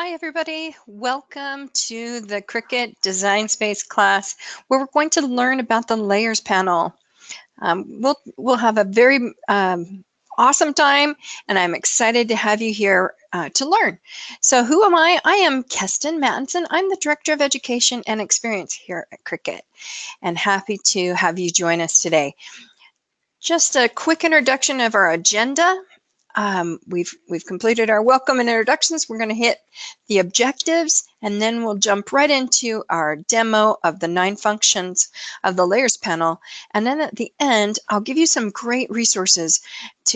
Hi everybody, welcome to the Cricut Design Space class where we're going to learn about the layers panel. We'll have a very awesome time, and I'm excited to have you here to learn. So who am I? I am Kestin. I'm the Director of Education and Experience here at Cricut, and happy to have you join us today. Just a quick introduction of our agenda. We've completed our welcome and introductions. We're going to hit the objectives, and then we'll jump right into our demo of the 9 functions of the layers panel. And then at the end, I'll give you some great resources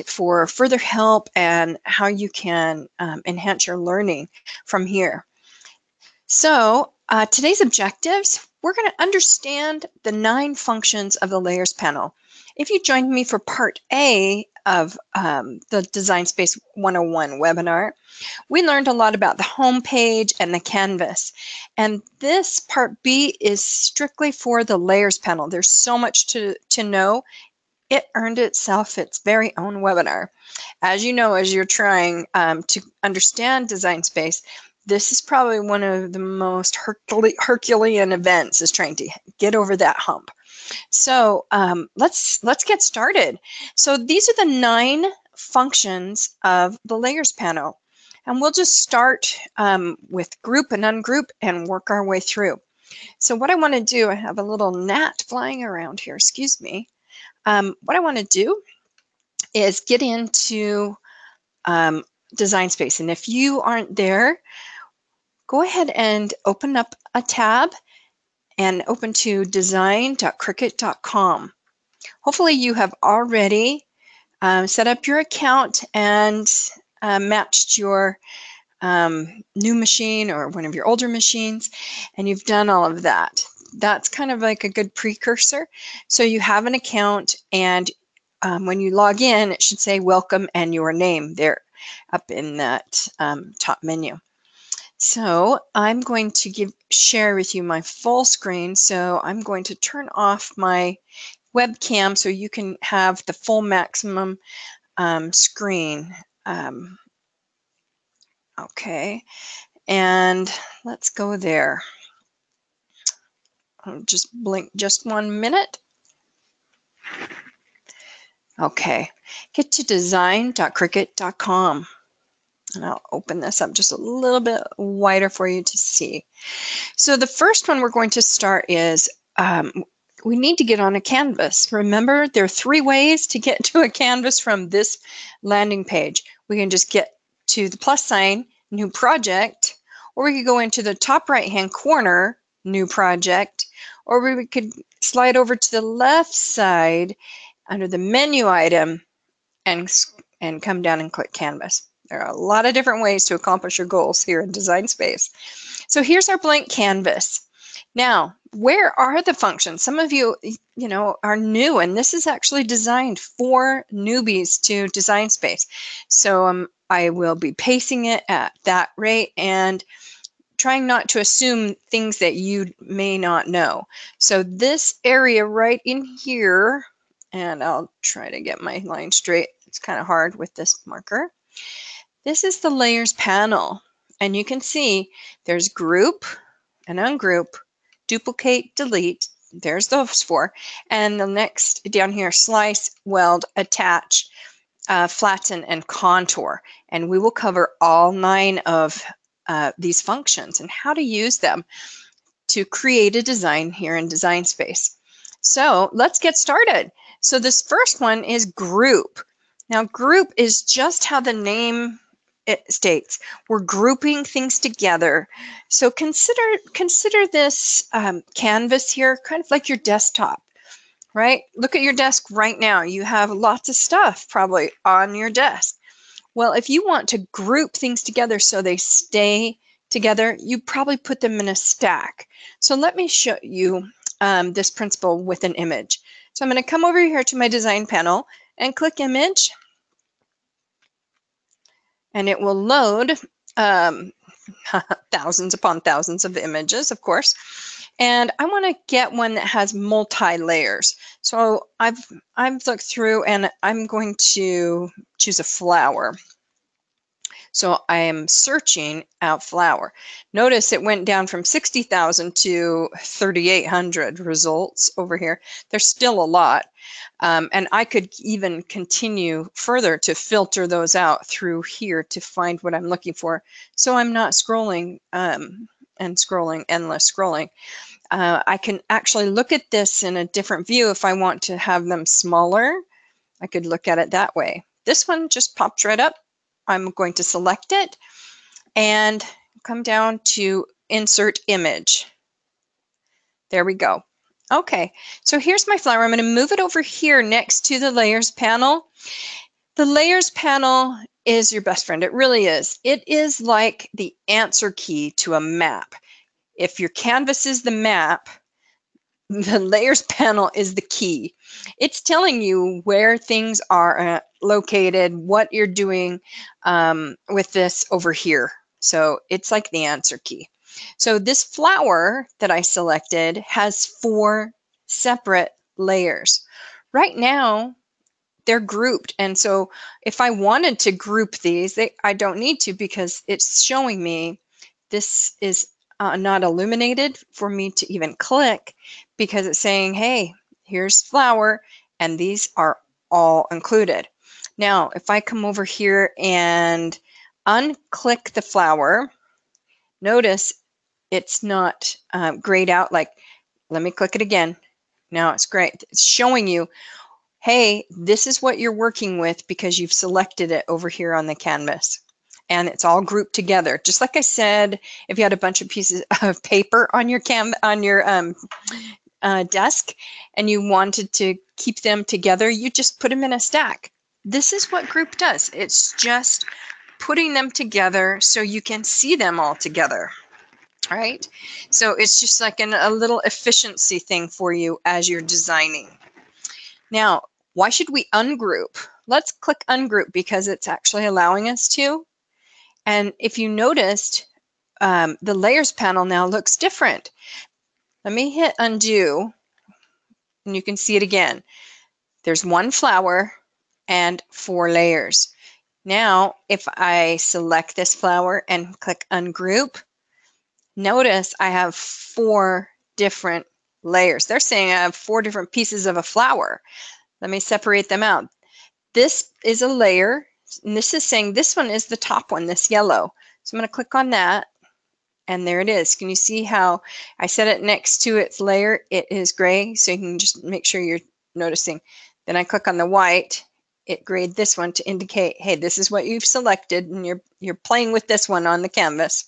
for further help and how you can enhance your learning from here. So today's objectives, we're going to understand the 9 functions of the layers panel. If you joined me for part A of the Design Space 101 webinar, we learned a lot about the home page and the canvas. And this part B is strictly for the layers panel. There's so much to know. It earned itself its very own webinar. As you know, as you're trying to understand Design Space, this is probably one of the most Herculean events, is trying to get over that hump. So let's get started. So these are the 9 functions of the layers panel, and we'll just start with group and ungroup and work our way through. So what I want to do, I have a little gnat flying around here, excuse me. What I want to do is get into Design Space, and if you aren't there, go ahead and open up a tab and open to design.cricut.com. Hopefully you have already set up your account and matched your new machine or one of your older machines, and you've done all of that. That's kind of like a good precursor. So you have an account, and when you log in, it should say welcome and your name there up in that top menu. So I'm going to share with you my full screen. So I'm going to turn off my webcam so you can have the full maximum screen. Okay, and let's go there. I'll just blink just 1 minute. Okay, get to design.cricut.com. And I'll open this up just a little bit wider for you to see. So the first one we're going to start is we need to get on a canvas. Remember, there are 3 ways to get to a canvas from this landing page. We can just get to the plus sign, new project, or we could go into the top right-hand corner, new project, or we could slide over to the left side under the menu item and come down and click canvas. There are a lot of different ways to accomplish your goals here in Design Space. So here's our blank canvas. Now, where are the functions? Some of you, are new, and this is actually designed for newbies to Design Space. So I will be pacing it at that rate and trying not to assume things that you may not know. So this area right in here, and I'll try to get my line straight. It's kind of hard with this marker. This is the layers panel, and you can see there's group and ungroup, duplicate, delete, there's those 4, and the next down here, slice, weld, attach, flatten, and contour. And we will cover all 9 of these functions and how to use them to create a design here in Design Space. So let's get started. So this first one is group. Now group is just how the name it states. We're grouping things together. So consider this canvas here kind of like your desktop, right? Look at your desk right now. You have lots of stuff probably on your desk. Well, if you want to group things together so they stay together, you probably put them in a stack. So let me show you this principle with an image. So I'm going to come over here to my design panel and click image. And it will load thousands upon thousands of images, of course. And I want to get one that has multi-layers. So I've looked through, and I'm going to choose a flower. So I am searching out flower. Notice it went down from 60,000 to 3,800 results over here. There's still a lot. And I could even continue further to filter those out through here to find what I'm looking for. So I'm not scrolling and scrolling, endless scrolling. I can actually look at this in a different view if I want to have them smaller. I could look at it that way. This one just pops right up. I'm going to select it and come down to insert image. There we go. Okay, so here's my flower. I'm going to move it over here next to the layers panel. The layers panel is your best friend. It really is. It is like the answer key to a map. If your canvas is the map, the layers panel is the key. It's telling you where things are located, what you're doing with this over here. So it's like the answer key. So this flower that I selected has 4 separate layers. Right now, they're grouped. And so if I wanted to group these, I don't need to because it's showing me this is not illuminated for me to even click because it's saying, hey, here's flower, and these are all included. Now, if I come over here and unclick the flower, notice it's not grayed out. Like, let me click it again. Now it's great. It's showing you, hey, this is what you're working with because you've selected it over here on the canvas. And it's all grouped together. Just like I said, if you had a bunch of pieces of paper on your desk and you wanted to keep them together, you just put them in a stack. This is what group does. It's just putting them together so you can see them all together. All right, so it's just like a little efficiency thing for you as you're designing. Now, why should we ungroup? Let's click ungroup because it's actually allowing us to. And if you noticed, the layers panel now looks different. Let me hit undo, and you can see it again. There's 1 flower and 4 layers. Now, if I select this flower and click ungroup, notice I have 4 different layers. They're saying I have 4 different pieces of a flower. Let me separate them out. This is a layer, and this is saying this one is the top one, this yellow. So I'm going to click on that, and there it is. Can you see how I set it next to its layer? It is gray, so you can just make sure you're noticing. Then I click on the white. It grayed this one to indicate, hey, this is what you've selected, and you're playing with this one on the canvas,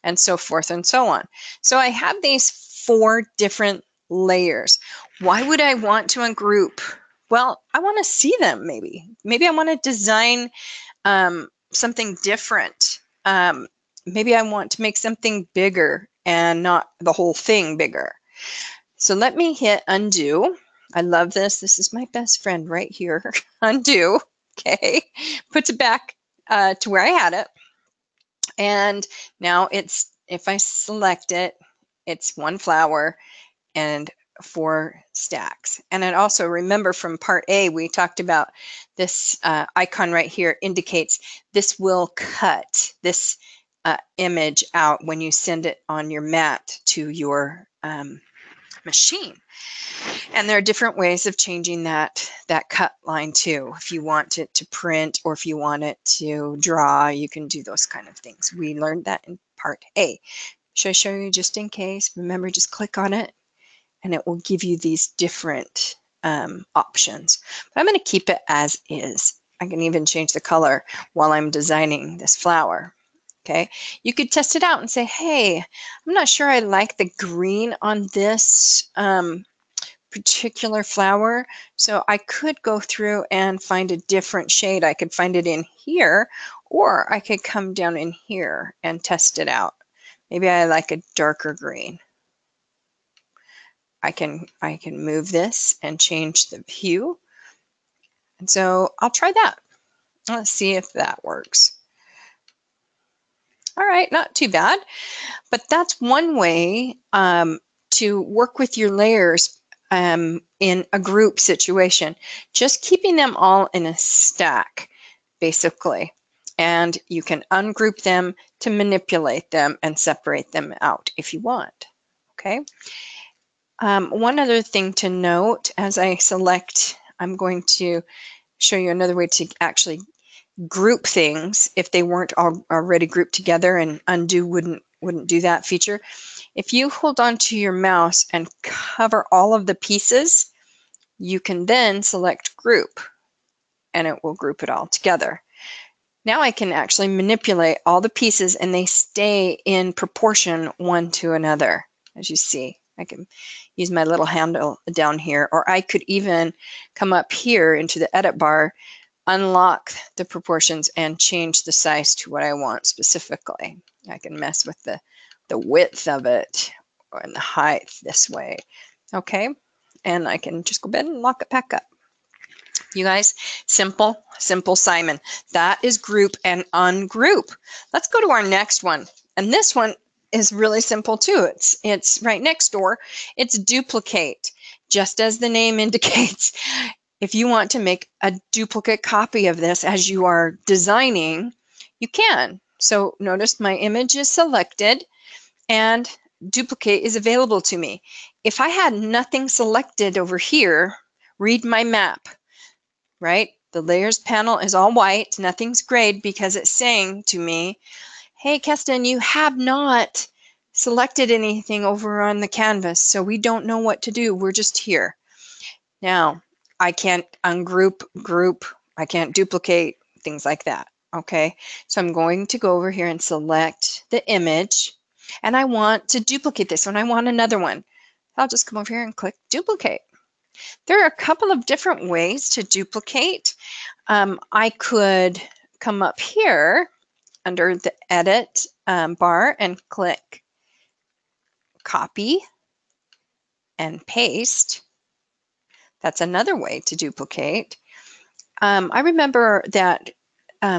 and so forth and so on. So I have these 4 different layers. Why would I want to ungroup? Well, I want to see them maybe. Maybe I want to design something different. Maybe I want to make something bigger and not the whole thing bigger. So let me hit undo. I love this. This is my best friend right here. Undo. Okay. Puts it back to where I had it. And now it's, if I select it, it's 1 flower and 4 stacks. And it also, remember from part A, we talked about this icon right here indicates this will cut this image out when you send it on your mat to your machine. And there are different ways of changing that cut line too. If you want it to print or if you want it to draw, you can do those kind of things. We learned that in part A. Should I show you just in case? Remember, just click on it and it will give you these different options. But I'm going to keep it as is. I can even change the color while I'm designing this flower. Okay, you could test it out and say, hey, I'm not sure I like the green on this particular flower, so I could go through and find a different shade. I could find it in here, or I could come down in here and test it out. Maybe I like a darker green. I can move this and change the hue. And so I'll try that. Let's see if that works. All right, not too bad, but that's one way to work with your layers in a group situation. Just keeping them all in a stack, basically. and you can ungroup them to manipulate them and separate them out if you want. Okay. One other thing to note as I select, I'm going to show you another way to actually group things if they weren't already grouped together, and undo wouldn't do that feature. If you hold on to your mouse and cover all of the pieces, you can then select group and it will group it all together. Now I can actually manipulate all the pieces and they stay in proportion one to another. As you see, I can use my little handle down here, or I could even come up here into the edit bar, unlock the proportions and change the size to what I want specifically. I can mess with the width of it and the height this way. Okay, and I can just go ahead and lock it back up. You guys, simple Simon. That is group and ungroup. Let's go to our next one. And this one is really simple too. It's right next door. It's duplicate. Just as the name indicates, if you want to make a duplicate copy of this as you are designing, you can. So notice my image is selected and duplicate is available to me. If I had nothing selected over here, read my map. Right? The layers panel is all white, nothing's grayed, because it's saying to me, hey, Kestin, you have not selected anything over on the canvas, so we don't know what to do. We're just here. Now, I can't ungroup, group, I can't duplicate, things like that. Okay, so I'm going to go over here and select the image, and I want to duplicate this one. I want another one. I'll just come over here and click duplicate. There are a couple of different ways to duplicate. I could come up here under the edit bar and click copy and paste. That's another way to duplicate. I remember that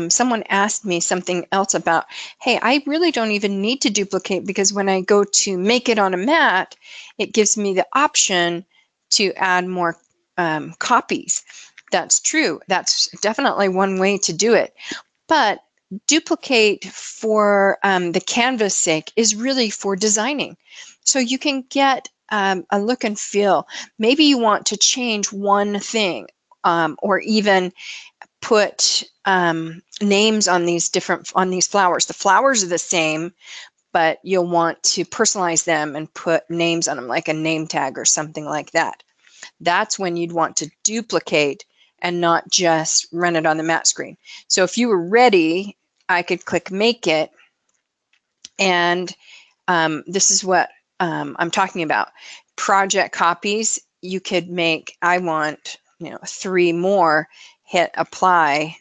someone asked me something else about, hey, I really don't even need to duplicate, because when I go to make it on a mat, it gives me the option to add more copies. That's true. That's definitely one way to do it. But duplicate for the canvas sake is really for designing. So you can get a look and feel. Maybe you want to change one thing, or even put names on these flowers. The flowers are the same, but you'll want to personalize them and put names on them, like a name tag or something like that. That's when you'd want to duplicate and not just run it on the mat screen. So if you were ready, I could click make it, and this is what I'm talking about. Project copies, you could make, I want 3 more, hit apply,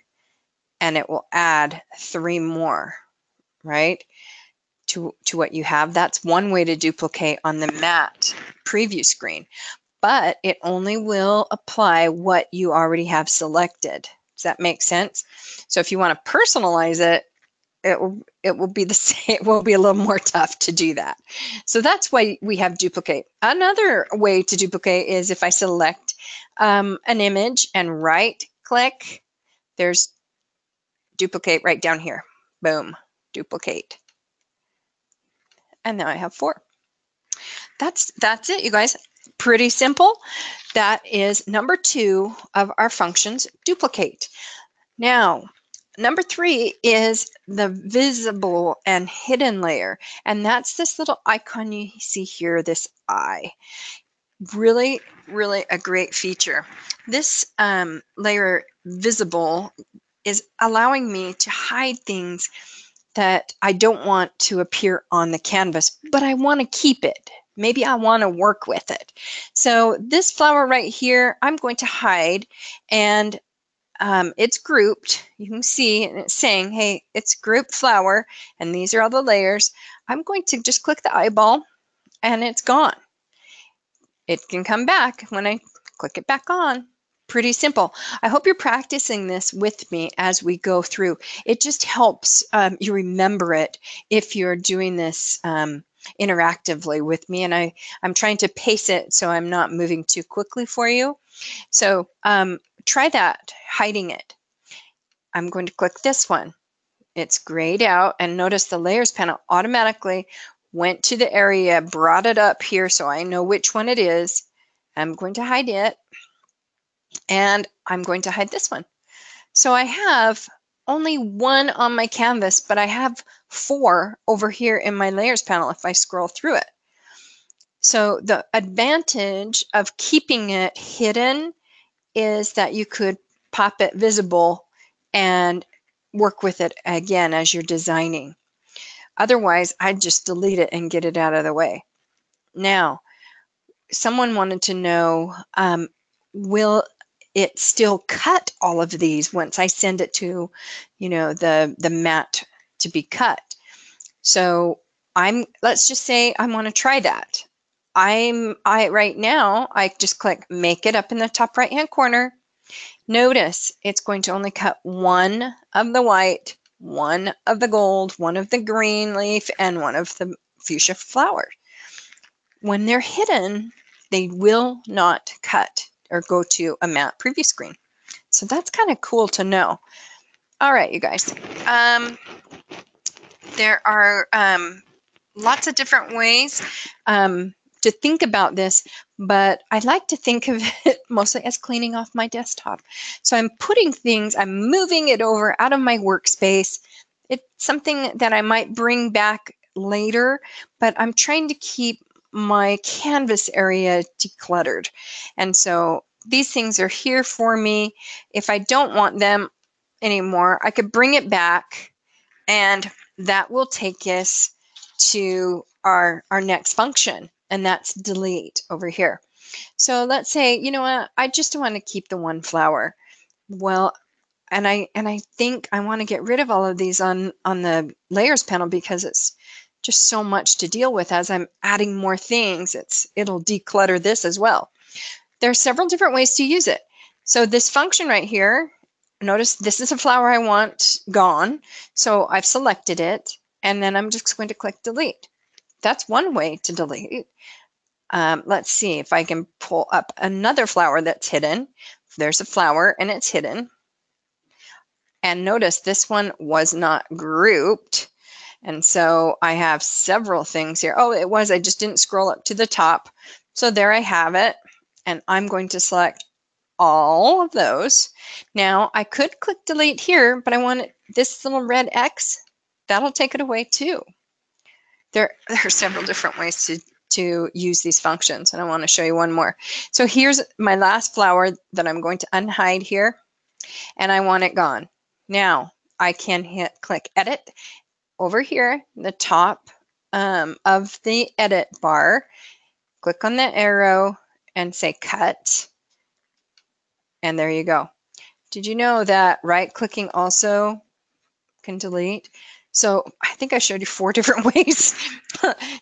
and it will add 3 more, right, to what you have. That's one way to duplicate on the mat preview screen, but it only will apply what you already have selected. Does that make sense? So if you want to personalize it, it will be the same. It will be a little more tough to do that. So that's why we have duplicate. Another way to duplicate is if I select an image and right click, there's duplicate right down here. Boom, duplicate. And now I have 4. That's it, you guys. Pretty simple. That is number 2 of our functions, duplicate. Now, number 3 is the visible and hidden layer. And that's this little icon you see here, this eye. Really, really a great feature. This layer, visible, is allowing me to hide things that I don't want to appear on the canvas, but I want to keep it. Maybe I want to work with it. So this flower right here, I'm going to hide, and it's grouped. You can see, and it's saying, hey, it's grouped flower, and these are all the layers. I'm going to just click the eyeball, and it's gone. It can come back when I click it back on. Pretty simple. I hope you're practicing this with me as we go through. It just helps you remember it if you're doing this interactively with me, and I'm trying to pace it so I'm not moving too quickly for you. So try that, hiding it. I'm going to click this one. It's grayed out, and notice the layers panel automatically went to the area, brought it up here so I know which one it is. I'm going to hide it, and I'm going to hide this one. So I have only one on my canvas, but I have 4 over here in my layers panel if I scroll through it. So the advantage of keeping it hidden is that you could pop it visible and work with it again as you're designing. Otherwise, I'd just delete it and get it out of the way. Now, someone wanted to know, will it still cut all of these once I send it to, the mat to be cut? So let's just say I want to try that. Right now, I just click make it up in the top right hand corner. Notice it's going to only cut one of the white, one of the gold, one of the green leaf, and one of the fuchsia flower. When they're hidden, they will not cut or go to a matte preview screen. So that's kind of cool to know. All right, you guys. There are lots of different ways to think about this, but I like to think of it mostly as cleaning off my desktop. So I'm putting things, I'm moving it over out of my workspace. It's something that I might bring back later, but I'm trying to keep my canvas area decluttered. And so these things are here for me. If I don't want them anymore, I could bring it back, and that will take us to our next function, and that's delete over here. So let's say, you know what, I just want to keep the one flower. Well, and I think I want to get rid of all of these on the layers panel because it's just so much to deal with. As I'm adding more things, it'll declutter this as well. There are several different ways to use it. So this function right here, notice this is a flower I want gone. So I've selected it, and then I'm just going to click delete. That's one way to delete. Let's see if I can pull up another flower that's hidden. There's a flower and it's hidden. And notice this one was not grouped. And so I have several things here. Oh, it was, I just didn't scroll up to the top. So there I have it. And I'm going to select all of those. Now I could click delete here, but I want this little red X. That'll take it away too. There are several different ways to use these functions, and I want to show you one more. So here's my last flower that I'm going to unhide here, and I want it gone. Now I can click edit over here, the top of the edit bar, click on the arrow and say cut, and there you go. Did you know that right clicking also can delete? So I think I showed you 4 different ways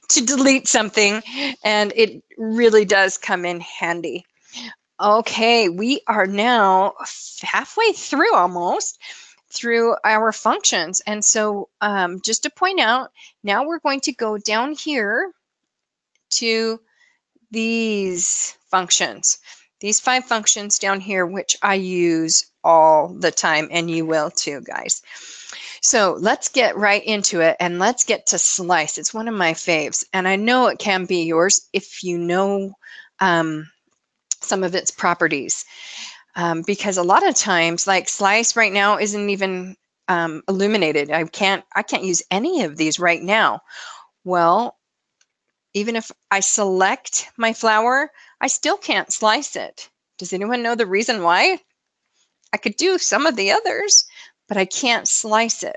to delete something, and it really does come in handy. Okay, we are now halfway through almost through our functions. And so just to point out, now we're going to go down here to these functions, these 5 functions down here, which I use all the time, and you will too, guys. So let's get right into it, and let's get to slice. It's one of my faves, and I know it can be yours if you know some of its properties. Because a lot of times, like slice right now isn't even illuminated. I can't use any of these right now. Well, even if I select my flower, I still can't slice it. Does anyone know the reason why? I could do some of the others, but I can't slice it.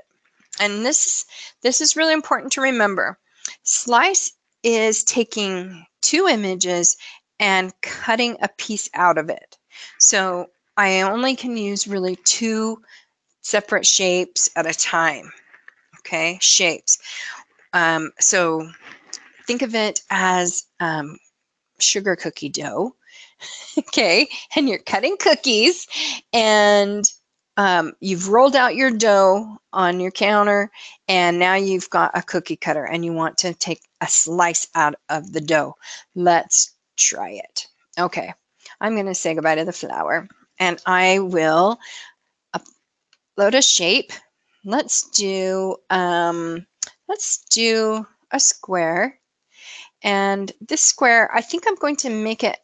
And this is really important to remember. Slice is taking 2 images and cutting a piece out of it. So I only can use really 2 separate shapes at a time. Okay, shapes. So think of it as sugar cookie dough. Okay, and you're cutting cookies, and you've rolled out your dough on your counter, and now you've got a cookie cutter, and you want to take a slice out of the dough. Let's try it. Okay, I'm going to say goodbye to the flower, and I will upload a shape. let's do a square. And this square, I think I'm going to make it,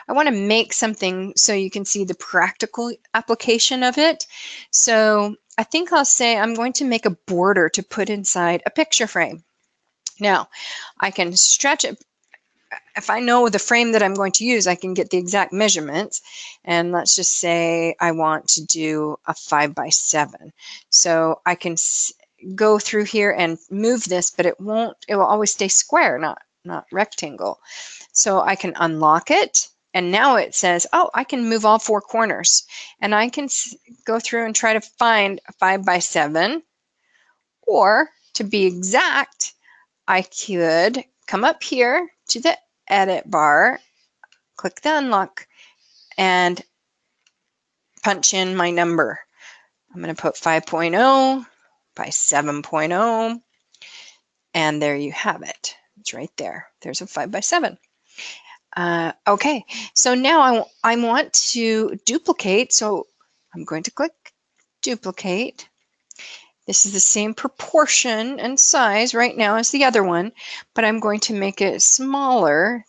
I want to make something so you can see the practical application of it. So I think I'll say I'm going to make a border to put inside a picture frame. Now, I can stretch it. If I know the frame that I'm going to use, I can get the exact measurements. And let's just say I want to do a 5x7. So I can go through here and move this, but it will always stay square, not rectangle. So I can unlock it. And now it says, oh, I can move all 4 corners. And I can go through and try to find a 5x7. Or to be exact, I could come up here to the edit bar, click the unlock, and punch in my number. I'm going to put 5.0 by 7.0, and there you have it. It's right there. There's a 5x7. Okay, so now I want to duplicate, so I'm going to click duplicate. This is the same proportion and size right now as the other one, but I'm going to make it smaller.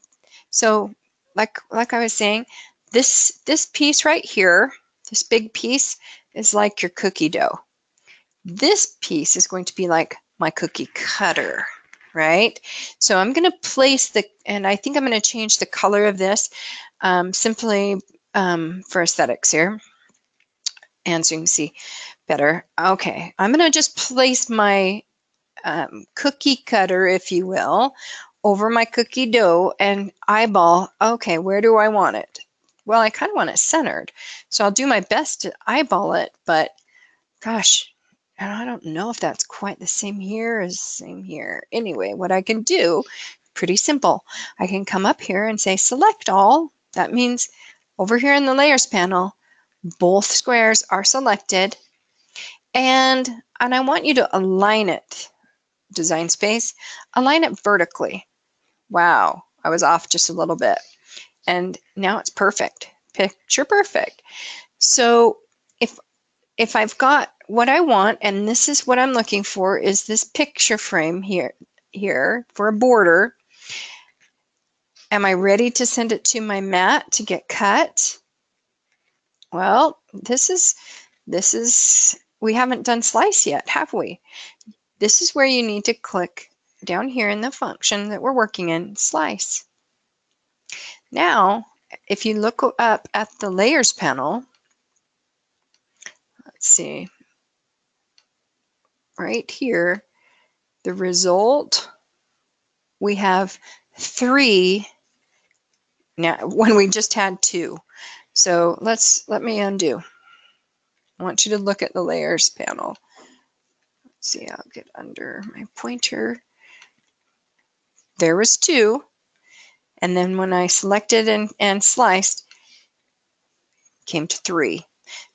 So like I was saying, this piece right here, this big piece, is like your cookie dough. This piece is going to be like my cookie cutter, right? So I'm going to place and I think I'm going to change the color of this simply for aesthetics here. And so you can see better. Okay, I'm going to just place my cookie cutter, if you will, over my cookie dough and eyeball, okay, where do I want it? Well, I kind of want it centered. So I'll do my best to eyeball it, but gosh, I don't know if that's quite the same here as same here. Anyway, what I can do, pretty simple. I can come up here and say select all. That means over here in the layers panel, both squares are selected. And I want you to align it, Design Space, align it vertically. Wow, I was off just a little bit. And now it's perfect, picture perfect. So if I've got what I want, and this is what I'm looking for, is this picture frame here for a border. Am I ready to send it to my mat to get cut? Well, this is, we haven't done slice yet, have we? This is where you need to click down here in the function that we're working in, slice. Now, if you look up at the layers panel, let's see, right here, the result, we have 3 now when we just had 2. So let me undo. I want you to look at the layers panel. Let's see, I'll get under my pointer. There was 2. And then when I selected and sliced, came to 3.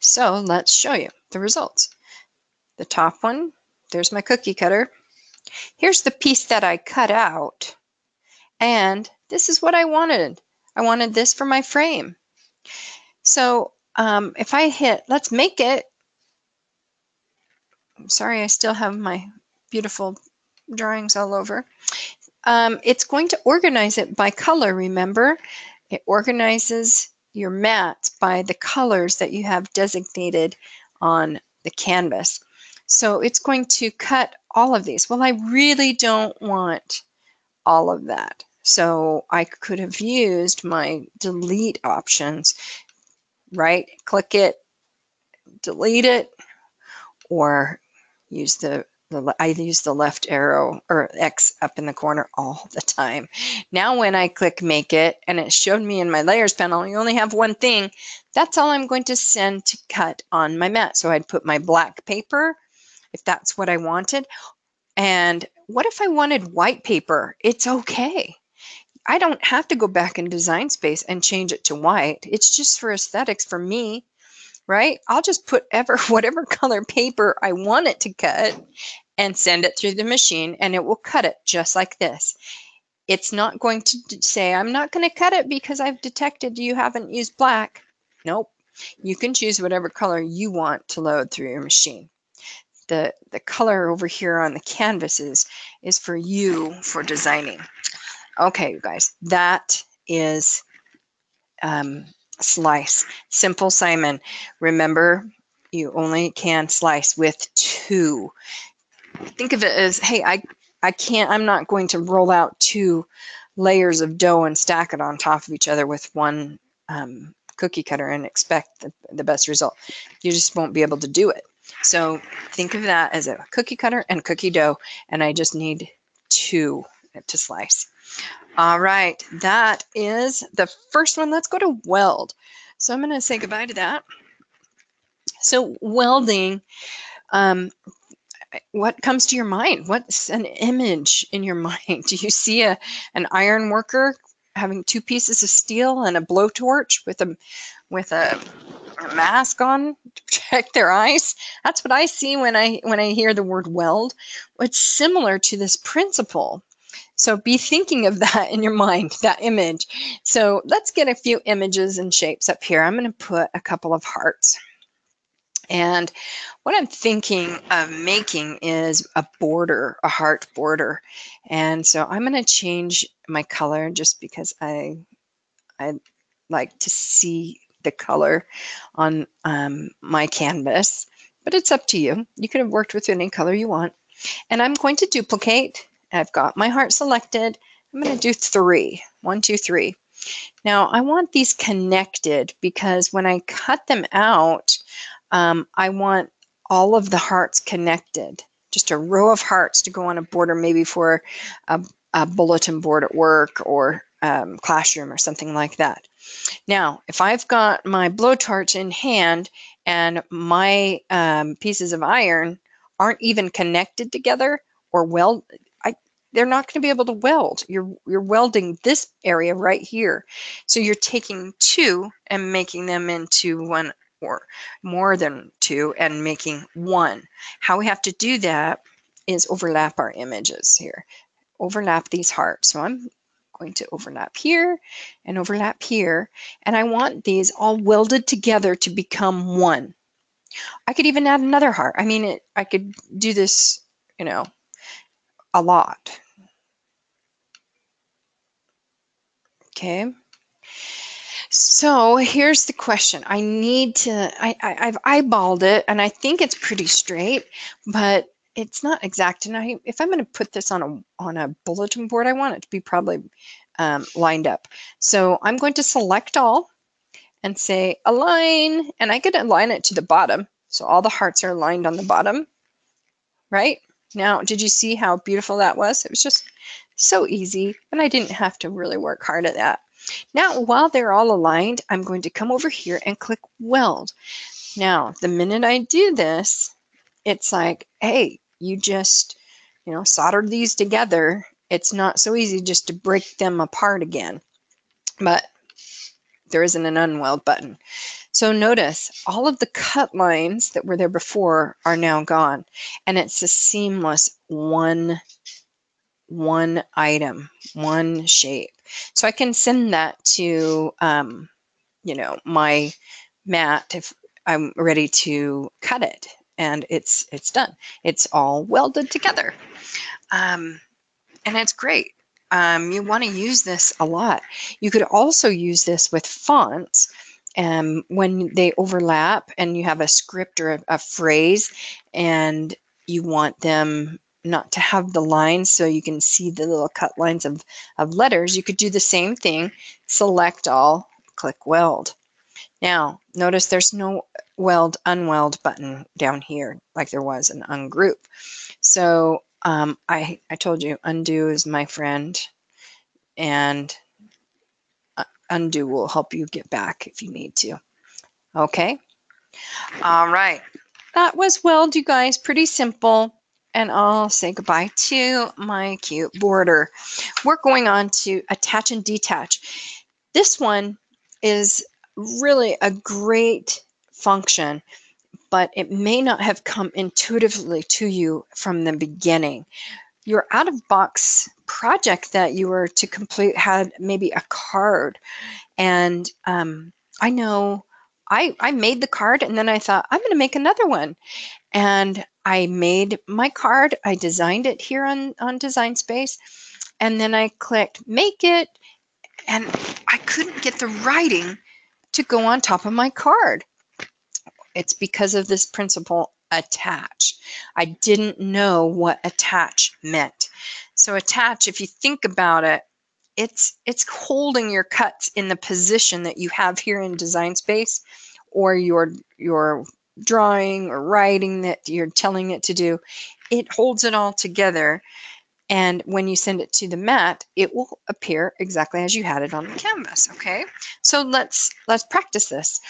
So let's show you the results. The top one, there's my cookie cutter. Here's the piece that I cut out. And this is what I wanted. I wanted this for my frame. So if I hit, let's make it. I'm sorry, I still have my beautiful drawings all over. It's going to organize it by color, remember? It organizes your mats by the colors that you have designated on the canvas. So it's going to cut all of these. Well, I really don't want all of that. So I could have used my delete options, right? Click it, delete it, or use I use the left arrow or X up in the corner all the time. Now when I click make it and it showed me in my layers panel, you only have one thing, that's all I'm going to send to cut on my mat. So I'd put my black paper if that's what I wanted. And what if I wanted white paper? It's okay. I don't have to go back in Design Space and change it to white. It's just for aesthetics for me. Right? I'll just put whatever color paper I want it to cut and send it through the machine and it will cut it just like this. It's not going to say, I'm not going to cut it because I've detected you haven't used black. Nope. You can choose whatever color you want to load through your machine. the color over here on the canvas is for you for designing. Okay, you guys, that is slice. Simple Simon. Remember, you only can slice with 2. Think of it as, hey, I'm not going to roll out 2 layers of dough and stack it on top of each other with one cookie cutter and expect the best result. You just won't be able to do it. So think of that as a cookie cutter and cookie dough, and I just need 2 to slice. All right, that is the first one. Let's go to weld. So I'm going to say goodbye to that. So welding, what comes to your mind? What's an image in your mind? Do you see an iron worker having 2 pieces of steel and a blowtorch with a mask on to protect their eyes? That's what I see when I hear the word weld. It's similar to this principle. So be thinking of that in your mind, that image. So let's get a few images and shapes up here. I'm going to put a couple of hearts. And what I'm thinking of making is a border, a heart border. And so I'm going to change my color just because I like to see the color on my canvas. But it's up to you. You could have worked with any color you want. And I'm going to duplicate. I've got my heart selected. I'm going to do 3. 1, 2, 3. Now I want these connected because when I cut them out, I want all of the hearts connected. Just a row of hearts to go on a border, maybe for a bulletin board at work or classroom or something like that. Now, if I've got my blowtorch in hand and my pieces of iron aren't even connected together or they're not going to be able to weld. You're welding this area right here. So you're taking 2 and making them into 1 or more than 2 and making 1. How we have to do that is overlap our images here. Overlap these hearts. So I'm going to overlap here and overlap here. And I want these all welded together to become 1. I could even add another heart. I mean, I could do this, a lot. Okay. So here's the question. I've eyeballed it and I think it's pretty straight, but it's not exact. And if I'm going to put this on a bulletin board, I want it to be probably lined up. So I'm going to select all and say align, and I could align it to the bottom. So all the hearts are aligned on the bottom, right? Now, did you see how beautiful that was? It was just so easy, and I didn't have to really work hard at that. Now, while they're all aligned, I'm going to come over here and click weld. Now, the minute I do this, it's like, hey, you just, soldered these together. It's not so easy just to break them apart again. But there isn't an unweld button. So notice all of the cut lines that were there before are now gone. And it's a seamless one item, one shape. So I can send that to, my mat if I'm ready to cut it, and it's done. It's all welded together, and it's great. You want to use this a lot. You could also use this with fonts when they overlap and you have a script or a phrase and you want them not to have the lines so you can see the little cut lines of letters. You could do the same thing, select all, click weld. Now, notice there's no weld, unweld button down here like there was in ungroup. So I told you undo is my friend, and undo will help you get back if you need to. Okay. All right. That was weld, you guys. Pretty simple. And I'll say goodbye to my cute border. We're going on to attach and detach. This one is really a great function, but it may not have come intuitively to you from the beginning. Your out-of-box project that you were to complete had maybe a card, and I know I made the card and then I thought I'm going to make another one, and I made my card. I designed it here on Design Space, and then I clicked Make It, and I couldn't get the writing to go on top of my card. It's because of this principle, attach. I didn't know what attach meant. So attach, if you think about it, it's holding your cuts in the position that you have here in Design Space, or your drawing or writing that you're telling it to do. It holds it all together, and when you send it to the mat, it will appear exactly as you had it on the canvas. Okay, so let's practice this.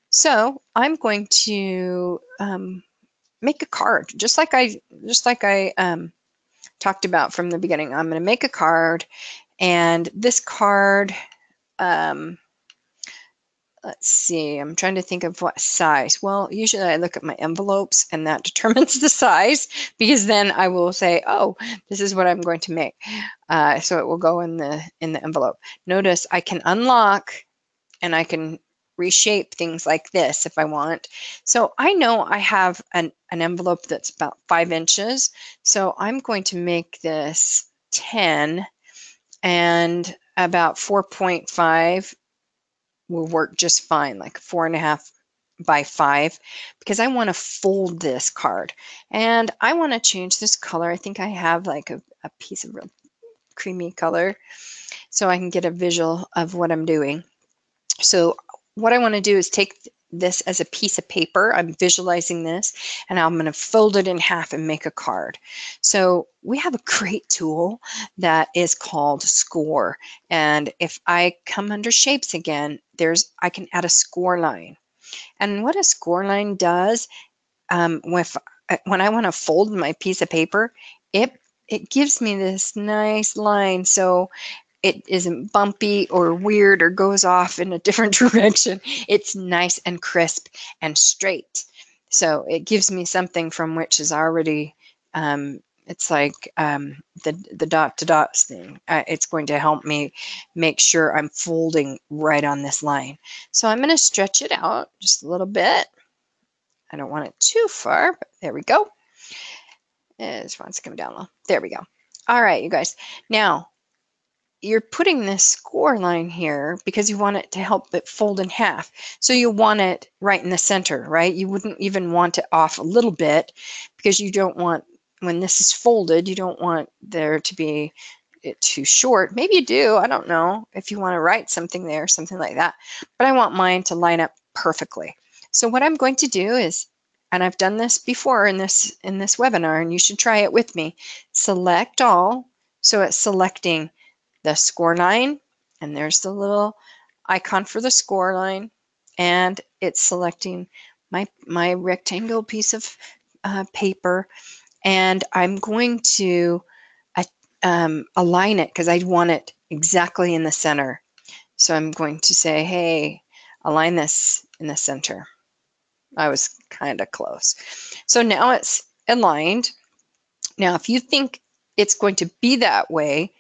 So I'm going to make a card, just like I talked about from the beginning. I'm going to make a card, and this card, let's see, I'm trying to think of what size. Well, usually I look at my envelopes, and that determines the size, because then I will say, oh, this is what I'm going to make. So it will go in the envelope. Notice I can unlock, and I can reshape things like this if I want. So I know I have an envelope that's about 5 inches. So I'm going to make this 10, and about 4.5 will work just fine, like 4.5 by 5, because I want to fold this card. And I want to change this color. I think I have like a piece of real creamy color, so I can get a visual of what I'm doing. So what I want to do is take this as a piece of paper. I'm visualizing this, and I'm going to fold it in half and make a card. So we have a great tool that is called Score. And if I come under Shapes again, I can add a score line. And what a score line does, when I want to fold my piece of paper, it gives me this nice line. So it isn't bumpy or weird or goes off in a different direction. It's nice and crisp and straight. So it gives me something from which is already, it's like the dot to dots thing. It's going to help me make sure I'm folding right on this line. So I'm going to stretch it out just a little bit. I don't want it too far, but there we go. I just want it to come down low. There we go. All right, you guys. Now, you're putting this score line here because you want it to help it fold in half. So you want it right in the center, right? You wouldn't even want it off a little bit, because you don't want, when this is folded, you don't want there to be it too short. Maybe you do, I don't know, if you want to write something there, something like that. But I want mine to line up perfectly. So what I'm going to do is, and I've done this before in this webinar, and you should try it with me, select all. So it's selecting the score line, and there's the little icon for the score line, and it's selecting my rectangle piece of paper, and I'm going to align it because I want it exactly in the center. So I'm going to say, hey, align this in the center. I was kind of close. So now it's aligned. Now, if you think it's going to be that way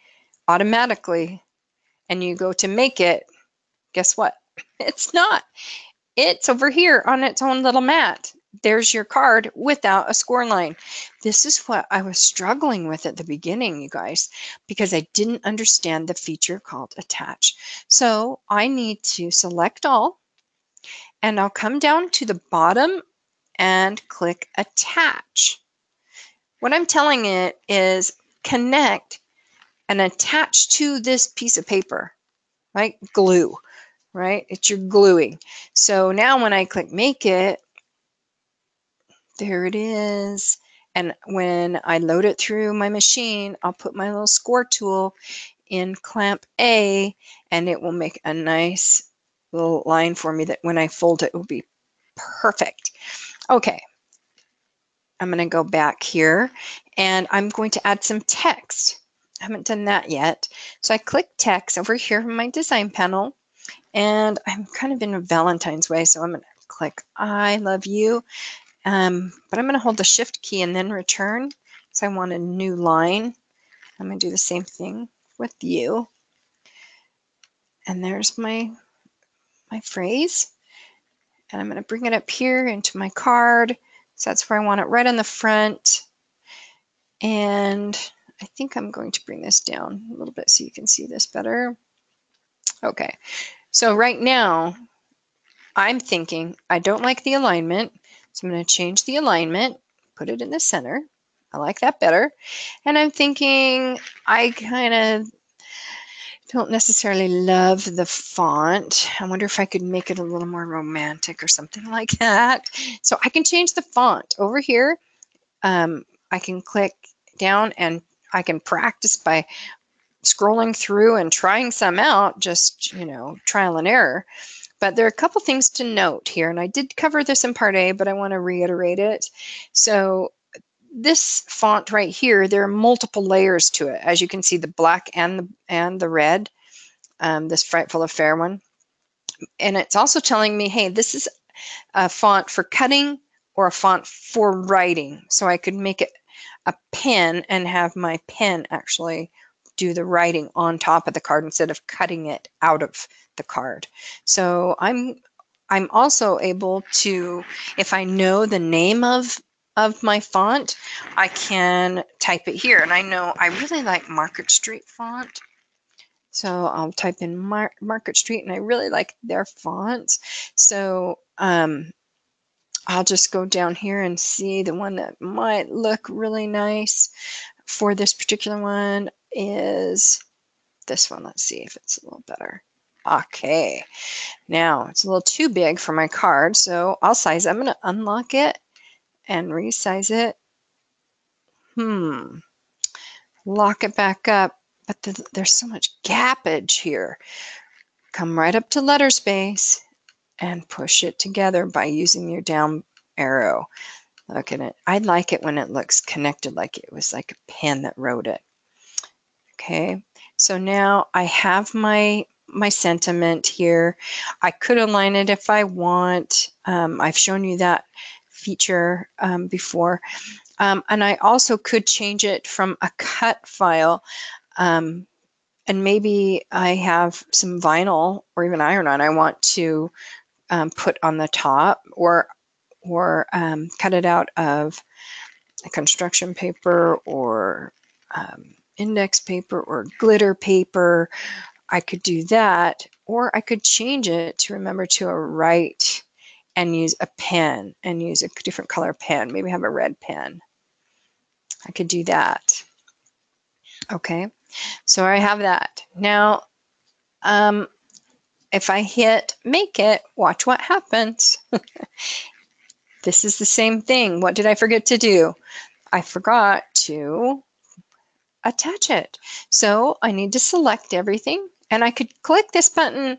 automatically, and you go to make it, guess what? It's not. It's over here on its own little mat. There's your card without a score line. This is what I was struggling with at the beginning, you guys, because I didn't understand the feature called attach. So I need to select all, and I'll come down to the bottom and click attach. What I'm telling it is connect and attach to this piece of paper, right? Glue, right? It's your gluing. So now when I click make it, there it is. And when I load it through my machine, I'll put my little score tool in clamp A, and it will make a nice little line for me that when I fold it will be perfect. Okay, I'm going to go back here, and I'm going to add some text. I haven't done that yet. So I click text over here in my design panel, and I'm kind of in a Valentine's way, so I'm going to click I love you. But I'm going to hold the shift key and then return, because I want a new line. I'm going to do the same thing with you. And there's my phrase. And I'm going to bring it up here into my card. So that's where I want it, right on the front. And I think I'm going to bring this down a little bit so you can see this better. Okay, so right now I'm thinking I don't like the alignment, so I'm going to change the alignment, put it in the center. I like that better. And I'm thinking I kind of don't necessarily love the font. I wonder if I could make it a little more romantic or something like that. So I can change the font over here. I can click down and I can practice by scrolling through and trying some out, just, you know, trial and error. But there are a couple things to note here, and I did cover this in part A, but I want to reiterate it. So this font right here, there are multiple layers to it. As you can see, the black and the red, this Frightful Affair one. And it's also telling me, hey, this is a font for cutting or a font for writing. So I could make it a pen and have my pen actually do the writing on top of the card instead of cutting it out of the card. So I'm also able to, if I know the name of my font, I can type it here. And I know I really like Market Street font. So I'll type in Market Street, and I really like their fonts. So I'll just go down here and see the one that might look really nice for this particular one is this one. Let's see if it's a little better. Okay, now it's a little too big for my card, so I'll size it. I'm going to unlock it and resize it. Lock it back up, but there's so much gappage here. Come right up to letter space and push it together by using your down arrow. Look at it. I like it when it looks connected, like it was like a pen that wrote it. Okay, so now I have my sentiment here. I could align it if I want. I've shown you that feature before. And I also could change it from a cut file. And maybe I have some vinyl or even iron-on I want to put on the top, or cut it out of a construction paper or index paper or glitter paper. I could do that, or I could change it to remember to write and use a pen and use a different color pen. Maybe have a red pen. I could do that. Okay, so I have that. Now, if I hit make it, watch what happens. This is the same thing. What did I forget to do? I forgot to attach it. So I need to select everything, and I could click this button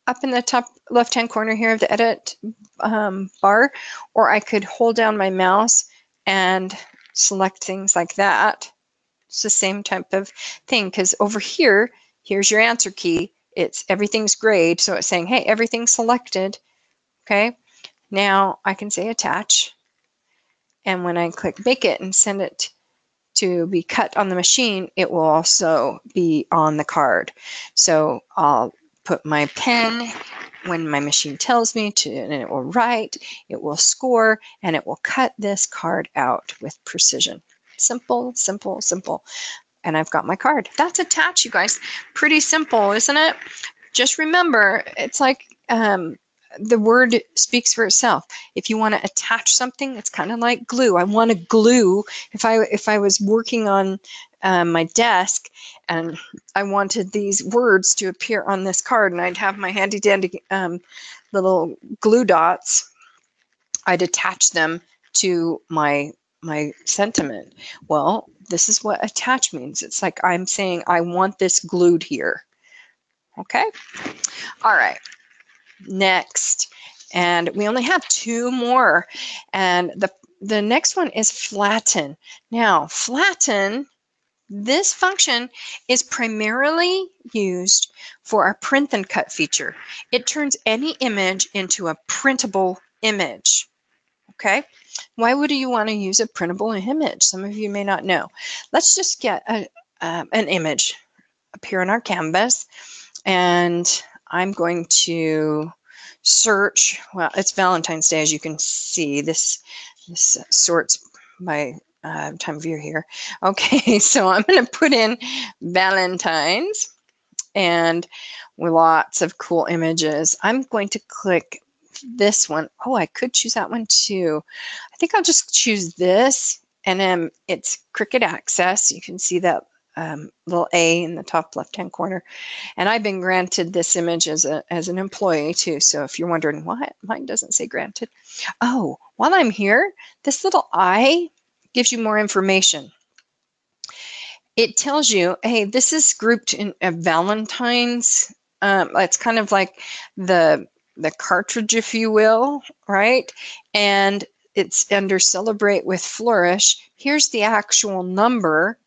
up in the top left-hand corner here of the edit bar, or I could hold down my mouse and select things like that. It's the same type of thing, because over here, here's your answer key. It's everything's grayed, so it's saying, hey, everything's selected. Okay, now I can say attach, and when I click make it and send it to be cut on the machine, it will also be on the card. So I'll put my pen when my machine tells me to, and it will write, it will score, and it will cut this card out with precision. Simple, simple, simple. And I've got my card. That's attached, you guys. Pretty simple, isn't it? Just remember, it's like the word speaks for itself. If you want to attach something, it's kind of like glue. I want to glue. If I was working on my desk and I wanted these words to appear on this card, and I'd have my handy dandy little glue dots, I'd attach them to my sentiment. Well, this is what attach means. It's like I'm saying I want this glued here. Okay? All right. Next, and we only have two more, and the next one is flatten. Now, flatten, this function is primarily used for our print and cut feature. It turns any image into a printable image. Okay, why would you want to use a printable image? Some of you may not know. Let's just get an image up here on our canvas, and I'm going to search. Well, it's Valentine's Day, as you can see. This This sorts by time of year here. Okay, so I'm going to put in Valentine's and with lots of cool images. I'm going to click this one. Oh, I could choose that one too. I think I'll just choose this, and then it's Cricut Access. You can see that little A in the top left-hand corner. And I've been granted this image as an employee too. So if you're wondering why mine doesn't say granted. Oh, while I'm here, this little I gives you more information. It tells you, hey, this is grouped in a Valentine's. It's kind of like the cartridge, if you will, right? And it's under Celebrate with Flourish. Here's the actual number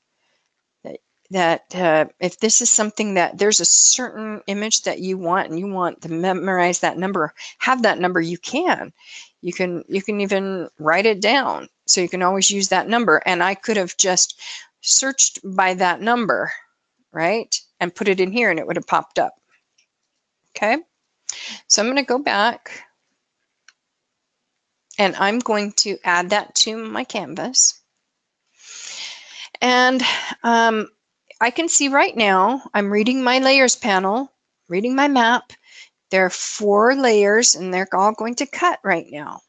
that if this is something that there's a certain image that you want and you want to memorize that number, have that number, you can. You can even write it down. So you can always use that number. And I could have just searched by that number, right? And put it in here and it would have popped up. Okay. So I'm going to go back and I'm going to add that to my canvas. And I can see right now, I'm reading my layers panel, reading my map. There are 4 layers and they're all going to cut right now.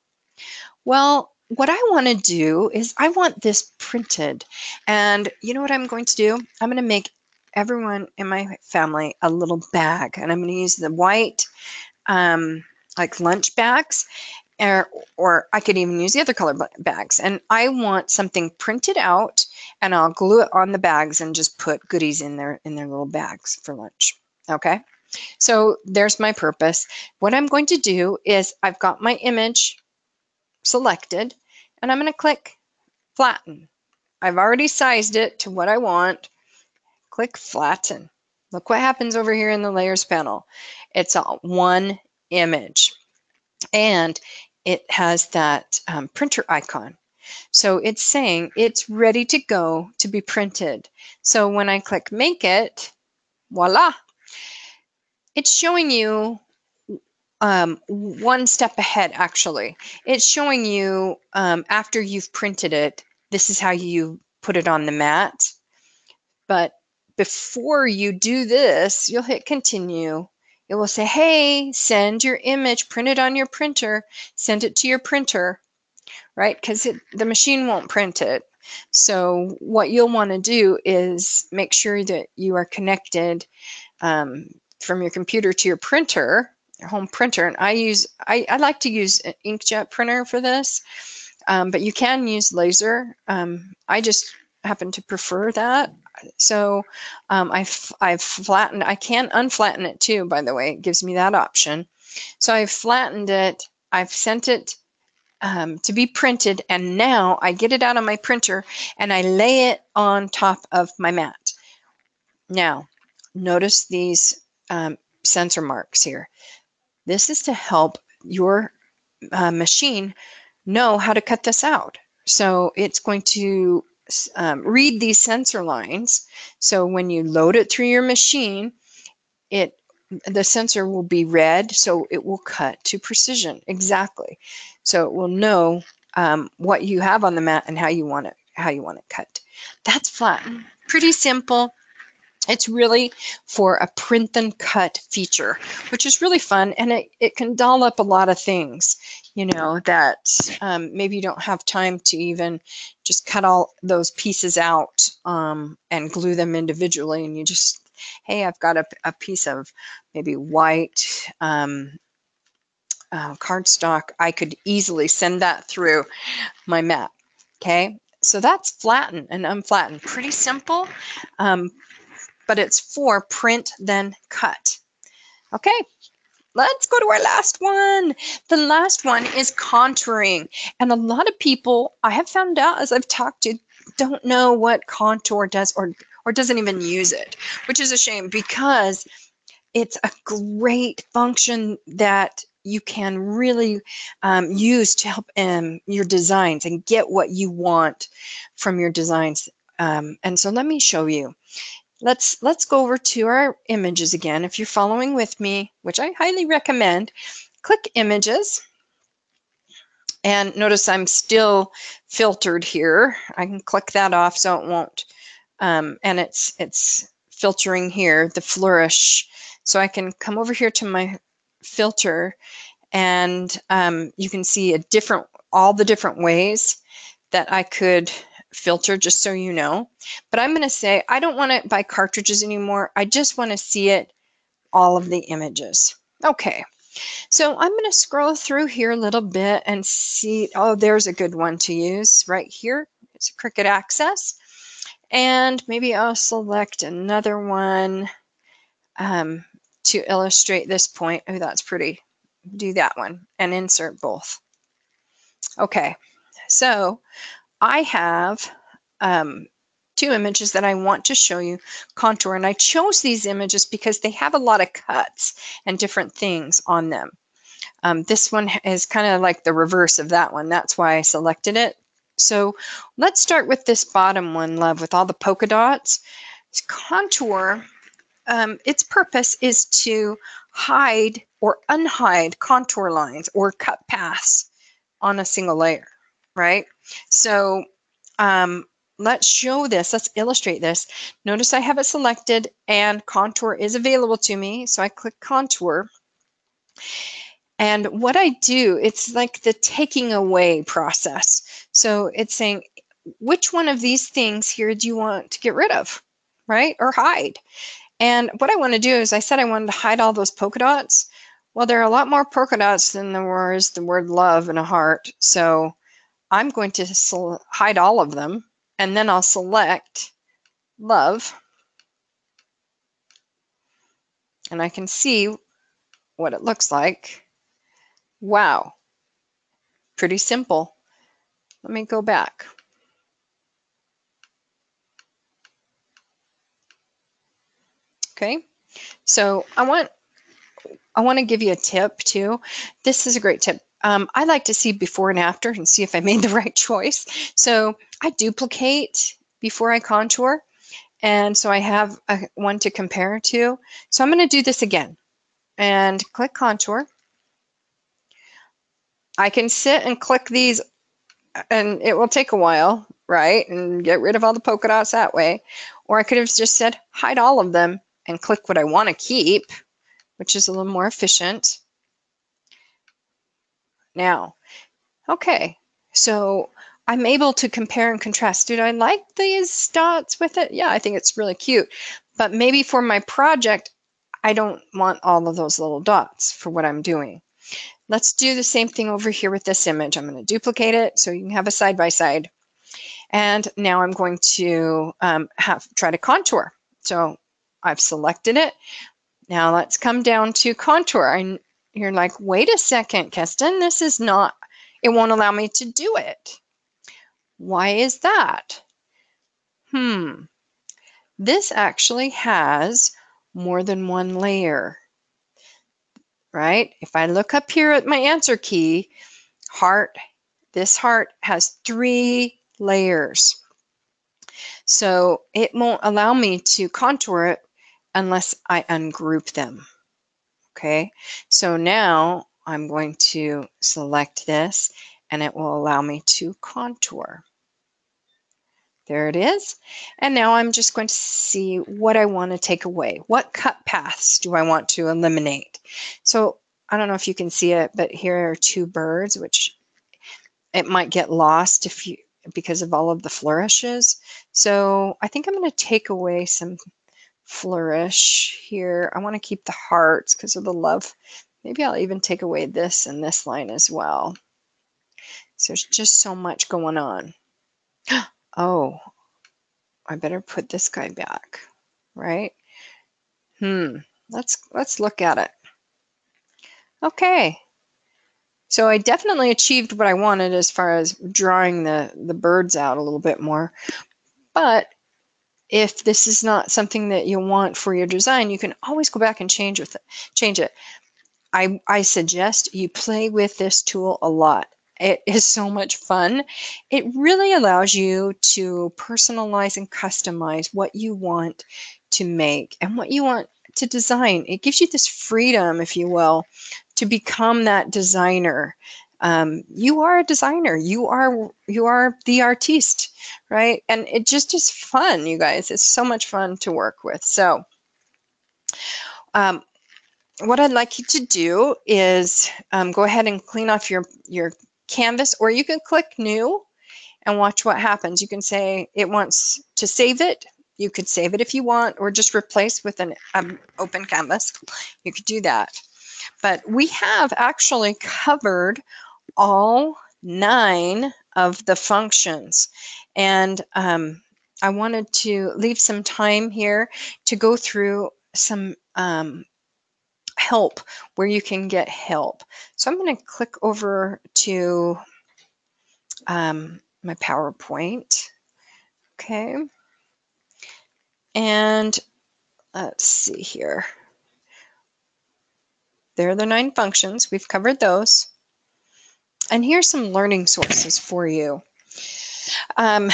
Well, what I want to do is I want this printed. And you know what I'm going to do? I'm going to make everyone in my family a little bag. And I'm going to use the white like lunch bags. Or I could even use the other color bags. And I want something printed out, and I'll glue it on the bags and just put goodies in their little bags for lunch. Okay, so there's my purpose. What I'm going to do is I've got my image selected, and I'm going to click flatten. I've already sized it to what I want. Click flatten. Look what happens over here in the layers panel. It's all one image. And it has that printer icon. So it's saying it's ready to go to be printed. So when I click make it, voila, it's showing you one step ahead actually. It's showing you after you've printed it, this is how you put it on the mat. But before you do this, you'll hit continue. It will say, hey, send your image, print it on your printer, send it to your printer, right? Because the machine won't print it. So what you'll want to do is make sure that you are connected from your computer to your printer, your home printer. And I like to use an inkjet printer for this, but you can use laser. I just happen to prefer that. So I've flattened. I can unflatten it too, by the way. It gives me that option. So I've flattened it. I've sent it to be printed, and now I get it out of my printer and I lay it on top of my mat. Now, notice these sensor marks here. This is to help your machine know how to cut this out. So it's going to read these sensor lines. So when you load it through your machine, the sensor will be read, so it will cut to precision exactly. So it will know what you have on the mat and how you want it cut. That's flatten. Pretty simple. It's really for a print and cut feature, which is really fun, and it can doll up a lot of things, you know, that maybe you don't have time to even just cut all those pieces out and glue them individually, and you just, hey, I've got a piece of maybe white cardstock. I could easily send that through my mat. Okay, so that's flatten and unflatten. Pretty simple. But it's for print then cut. Okay, let's go to our last one. The last one is contouring. And a lot of people, I have found out as I've talked to, don't know what contour does or doesn't even use it, which is a shame because it's a great function that you can really use to help your designs and get what you want from your designs. And so let me show you. Let's go over to our images again. If you're following with me, which I highly recommend, click images, And notice I'm still filtered here. I can click that off so it won't, and it's filtering here, the flourish. So I can come over here to my filter, and you can see all the different ways that I could filter, just so you know. But I'm going to say I don't want it by cartridges anymore. I just want to see it, all of the images. Okay, so I'm going to scroll through here a little bit and see, oh, there's a good one to use right here. It's a Cricut Access. And maybe I'll select another one to illustrate this point. Oh, that's pretty. Do that one and insert both. Okay, so I have two images that I want to show you contour, and I chose these images because they have a lot of cuts and different things on them. This one is kind of like the reverse of that one. That's why I selected it. So let's start with this bottom one, love, with all the polka dots. Contour, its purpose is to hide or unhide contour lines or cut paths on a single layer, right? So let's show this. Let's illustrate this. Notice I have it selected and contour is available to me. So I click contour. And what I do, it's like the taking away process. So it's saying, which one of these things here do you want to get rid of, right? Or hide? And what I want to do is, I said I wanted to hide all those polka dots. Well, there are a lot more polka dots than there is the word love and a heart. So I'm going to hide all of them, and then I'll select love. And I can see what it looks like. Wow, pretty simple. Let me go back. Okay, so I want to give you a tip too. This is a great tip. I like to see before and after and see if I made the right choice. So I duplicate before I contour, and so I have one to compare to. So I'm going to do this again and click contour. I can sit and click these, and it will take a while, right? And get rid of all the polka dots that way. Or I could have just said hide all of them and click what I want to keep, which is a little more efficient. Now, okay, so I'm able to compare and contrast. Did I like these dots with it? Yeah, I think it's really cute. But maybe for my project, I don't want all of those little dots for what I'm doing. Let's do the same thing over here with this image. I'm going to duplicate it so you can have a side by side. And now I'm going to try to contour. So I've selected it. Now let's come down to contour. You're like, wait a second, Kestin, this is not, it won't allow me to do it. Why is that? This actually has more than one layer, right? If I look up here at my answer key, heart, this heart has 3 layers. So it won't allow me to contour it unless I ungroup them. Okay, so now I'm going to select this and it will allow me to contour. There it is. And now I'm just going to see what I want to take away. What cut paths do I want to eliminate? So I don't know if you can see it, but here are 2 birds, which it might get lost because of all of the flourishes. So I think I'm going to take away some flourish here. I want to keep the hearts because of the love. Maybe I'll even take away this and this line as well. So there's just so much going on. Oh, I better put this guy back, right? Let's look at it. Okay. So I definitely achieved what I wanted as far as drawing the birds out a little bit more. But if this is not something that you want for your design, you can always go back and change it. I suggest you play with this tool a lot. It is so much fun. It really allows you to personalize and customize what you want to make and what you want to design. It gives you this freedom, if you will, to become that designer. You are a designer. You are the artiste, right? And it just is fun, you guys. It's so much fun to work with. So what I'd like you to do is go ahead and clean off your canvas, or you can click new and watch what happens. You can say it wants to save it. You could save it if you want, or just replace with an open canvas. You could do that. But we have actually covered all 9 of the functions. And I wanted to leave some time here to go through some help, where you can get help. So I'm going to click over to my PowerPoint. Okay. And let's see here. There are the 9 functions. We've covered those. And here's some learning sources for you. There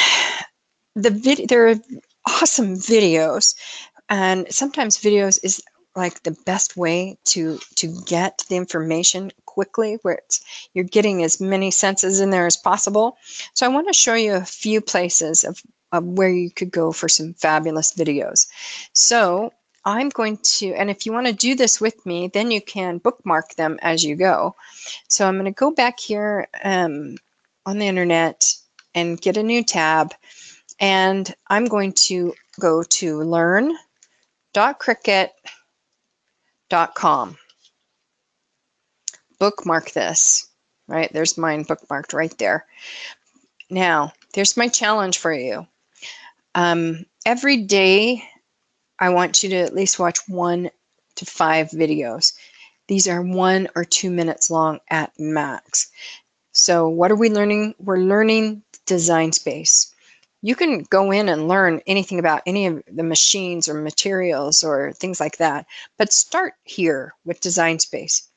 are awesome videos, and sometimes videos is like the best way to get the information quickly, where you're getting as many senses in there as possible. So I want to show you a few places of where you could go for some fabulous videos. So I'm going to, and if you want to do this with me, then you can bookmark them as you go. So I'm going to go back here on the internet and get a new tab, and I'm going to go to learn.cricut.com. Bookmark this, right? There's mine bookmarked right there. Now, there's my challenge for you. Every day, I want you to at least watch 1 to 5 videos. These are 1 or 2 minutes long at max. So what are we learning? We're learning design space. You can go in and learn anything about any of the machines or materials or things like that, but start here with design space.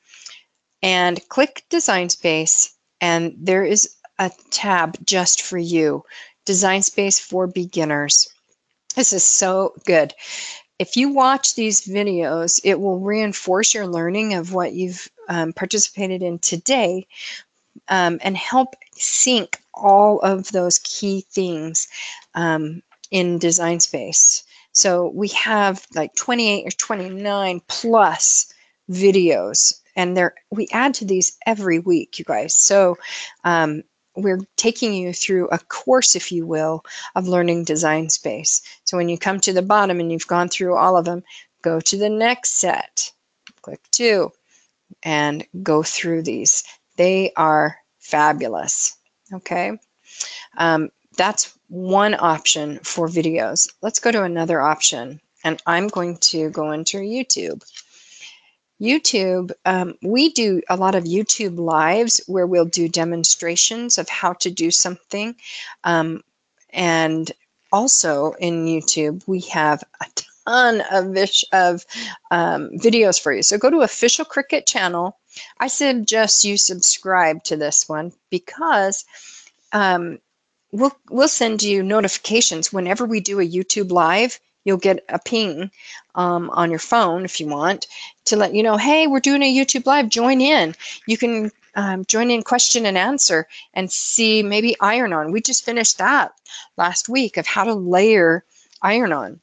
And click design space, and there is a tab just for you, design space for beginners. This is so good. If you watch these videos, it will reinforce your learning of what you've participated in today, and help sync all of those key things in design space. So we have like 28 or 29 plus videos, and we add to these every week, you guys. So we're taking you through a course, if you will, of learning design space. So when you come to the bottom and you've gone through all of them, go to the next set, click 2, and go through these. They are fabulous. Okay. That's one option for videos. Let's go to another option, and I'm going to go into YouTube. YouTube, we do a lot of YouTube lives where we'll do demonstrations of how to do something. And also in YouTube, we have a ton of videos for you. So go to Official Cricut channel. I suggest you subscribe to this one, because we'll send you notifications whenever we do a YouTube live. You'll get a ping on your phone, if you want, to let you know, hey, we're doing a YouTube live, join in. You can join in question and answer and see maybe iron-on. We just finished that last week of how to layer iron-on.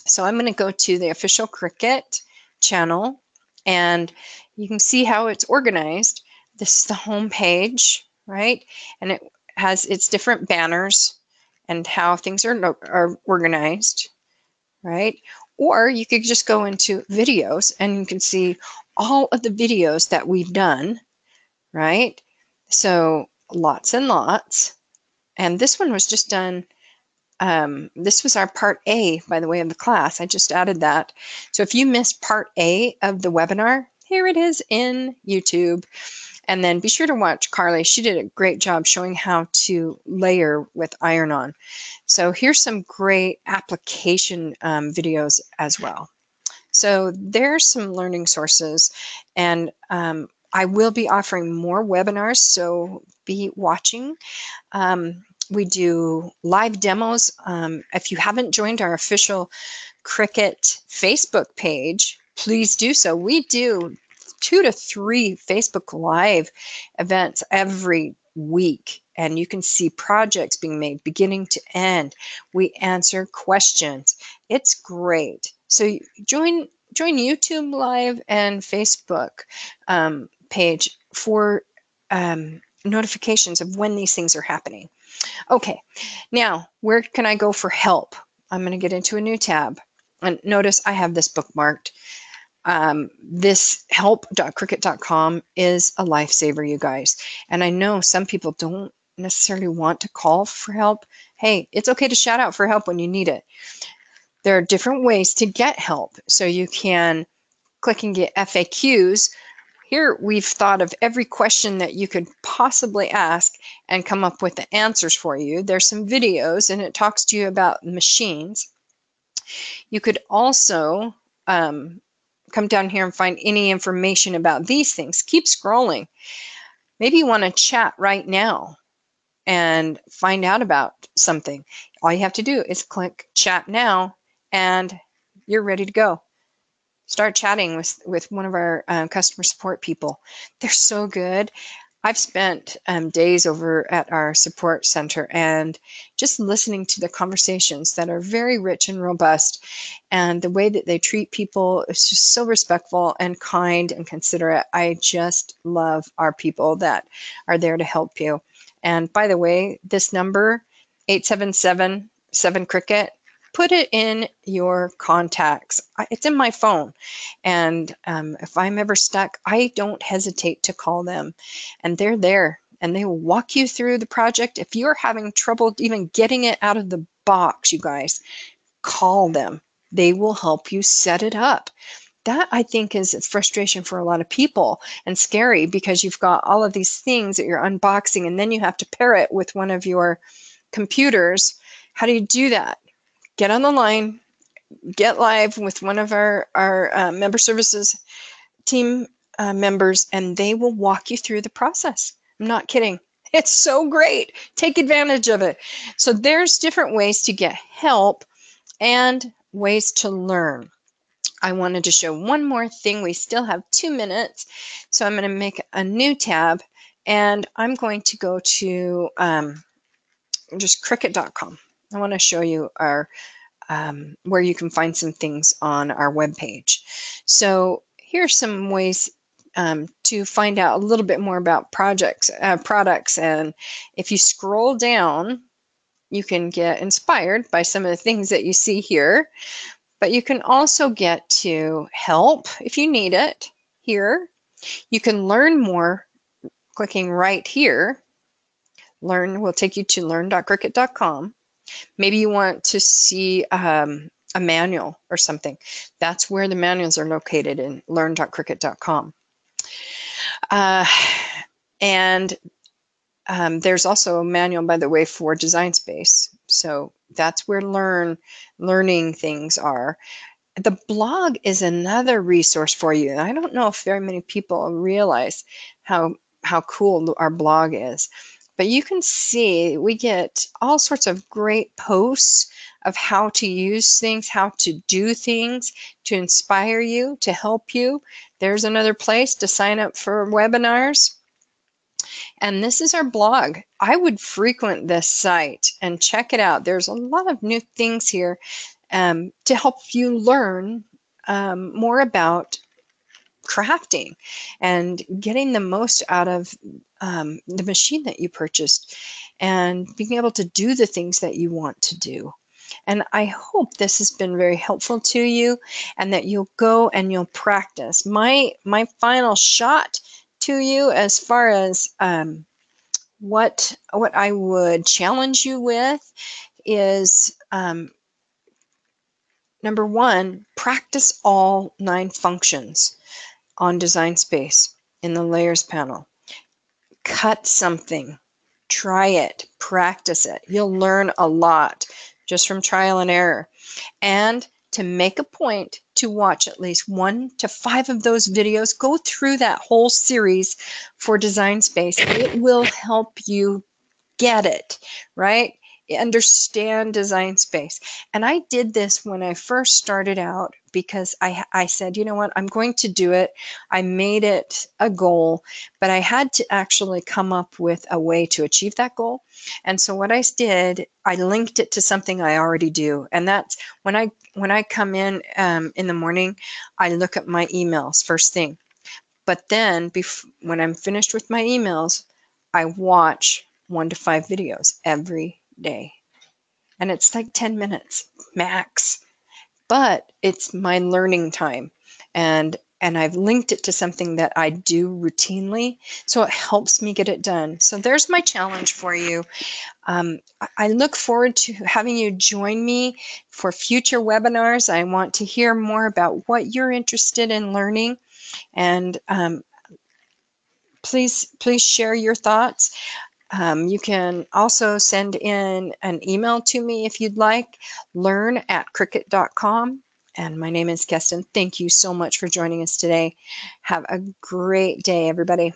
So I'm going to go to the Official Cricut channel, and you can see how it's organized. This is the home page, right? And it has its different banners and how things are organized, right? Or you could just go into videos, and you can see all of the videos that we've done, right? So lots and lots. And this one was just done. This was our part A, by the way, of the class. I just added that. So if you missed part A of the webinar, here it is in YouTube. And then be sure to watch Carly. She did a great job showing how to layer with iron-on. So here's some great application videos as well. So there's some learning sources, and I will be offering more webinars, so be watching. We do live demos. If you haven't joined our official Cricut Facebook page, please do so. We do 2 to 3 Facebook Live events every week, and you can see projects being made beginning to end. We answer questions. It's great. So join YouTube Live and Facebook page for notifications of when these things are happening. Okay, now where can I go for help? I'm going to get into a new tab, and notice I have this bookmarked. This help.cricut.com is a lifesaver, you guys. And I know some people don't necessarily want to call for help. Hey, it's okay to shout out for help when you need it. There are different ways to get help. So you can click and get FAQs. Here we've thought of every question that you could possibly ask and come up with the answers for you. There's some videos and it talks to you about machines. You could also come down here and find any information about these things. Keep scrolling. Maybe you want to chat right now and find out about something. All you have to do is click chat now and you're ready to go. Start chatting with one of our customer support people. They're so good. I've spent days over at our support center and just listening to the conversations that are very rich and robust, and the way that they treat people is just so respectful and kind and considerate. I just love our people that are there to help you. And by the way, this number, 877-7-Cricut, put it in your contacts. It's in my phone. And if I'm ever stuck, I don't hesitate to call them. And they're there and they will walk you through the project. If you're having trouble even getting it out of the box, you guys, call them. They will help you set it up. That, I think, is a frustration for a lot of people and scary, because you've got all of these things that you're unboxing and then you have to pair it with one of your computers. How do you do that? Get on the line, get live with one of our member services team members, and they will walk you through the process. I'm not kidding. It's so great. Take advantage of it. So there's different ways to get help and ways to learn. I wanted to show one more thing. We still have 2 minutes, so I'm going to make a new tab, and I'm going to go to just Cricut.com. I want to show you our where you can find some things on our webpage. So here's some ways to find out a little bit more about products. And if you scroll down, you can get inspired by some of the things that you see here. But you can also get to help if you need it here. You can learn more clicking right here. Learn will take you to learn.cricut.com. Maybe you want to see a manual or something. That's where the manuals are located, in learn.cricut.com. And there's also a manual, by the way, for Design Space. So that's where learning things are. The blog is another resource for you. I don't know if very many people realize how cool our blog is. But you can see we get all sorts of great posts of how to use things, how to do things to inspire you, to help you. There's another place to sign up for webinars. And this is our blog. I would frequent this site and check it out. There's a lot of new things here to help you learn more about crafting and getting the most out of the machine that you purchased and being able to do the things that you want to do. And I hope this has been very helpful to you and that you'll go and you'll practice. My final shot to you as far as what I would challenge you with is number one, practice all 9 functions on Design Space in the Layers panel. Cut something, try it, practice it. You'll learn a lot just from trial and error. And to make a point to watch at least 1 to 5 of those videos, go through that whole series for Design Space. It will help you get it, right? understand design space. And I did this when I first started out because I said, you know what, I'm going to do it. I made it a goal, but I had to actually come up with a way to achieve that goal. And so what I did, I linked it to something I already do. And that's when I come in the morning, I look at my emails first thing. But then when I'm finished with my emails, I watch 1 to 5 videos every day. And it's like 10 minutes max, but it's my learning time. And I've linked it to something that I do routinely, so it helps me get it done. So there's my challenge for you. I look forward to having you join me for future webinars. I want to hear more about what you're interested in learning, and please share your thoughts. You can also send in an email to me if you'd like, learn@cricut.com. And my name is Kestin. Thank you so much for joining us today. Have a great day, everybody.